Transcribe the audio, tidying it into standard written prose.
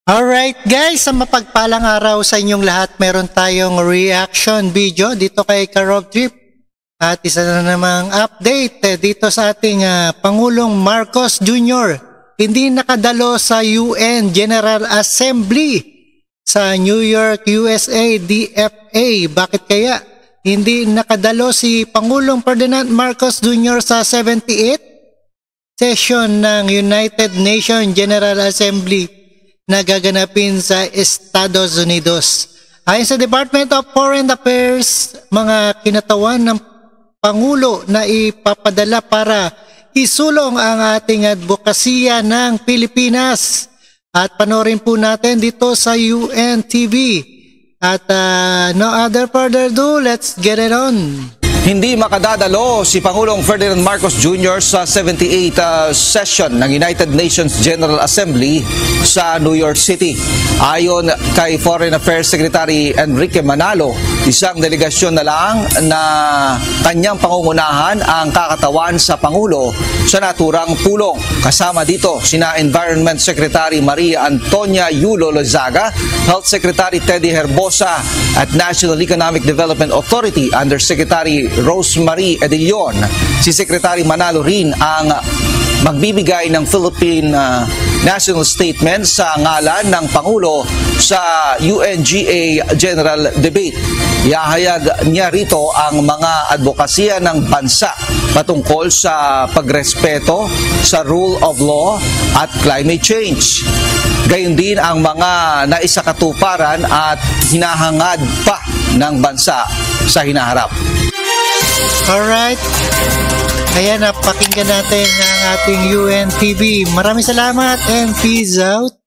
Alright guys, sa mapagpalang araw sa inyong lahat, meron tayong reaction video dito kay Karob Trip. At isa na namang update dito sa ating Pangulong Marcos Jr. Hindi nakadalo sa UN General Assembly sa New York, USA, DFA. Bakit kaya hindi nakadalo si Pangulong Ferdinand Marcos Jr. sa 78th session ng United Nations General Assembly na gaganapin sa Estados Unidos? Ayon sa Department of Foreign Affairs, mga kinatawan ng Pangulo na ipapadala para isulong ang ating advokasya ng Pilipinas. At panoorin po natin dito sa UNTV. At no other further ado, let's get it on. Hindi makadadalo si Pangulong Ferdinand Marcos Jr. sa 78th session ng United Nations General Assembly sa New York City. Ayon kay Foreign Affairs Secretary Enrique Manalo, isang delegasyon na lang na kanyang pangungunahan ang kakatawan sa Pangulo sa naturang pulong. Kasama dito sina Environment Secretary Maria Antonia Yulo Lozaga, Health Secretary Teddy Herbosa at National Economic Development Authority Undersecretary Rosemary Edillon. Si Secretary Manalo rin ang magbibigay ng Philippine National Statement sa ngalan ng Pangulo sa UNGA General Debate. Iahayag niya rito ang mga advokasya ng bansa patungkol sa pagrespeto sa rule of law at climate change. Gayon din ang mga naisakatuparan at hinahangad pa ng bansa sa hinaharap. Alright. Ayan, napakinggan natin ang ating UNTV. Maraming salamat and peace out.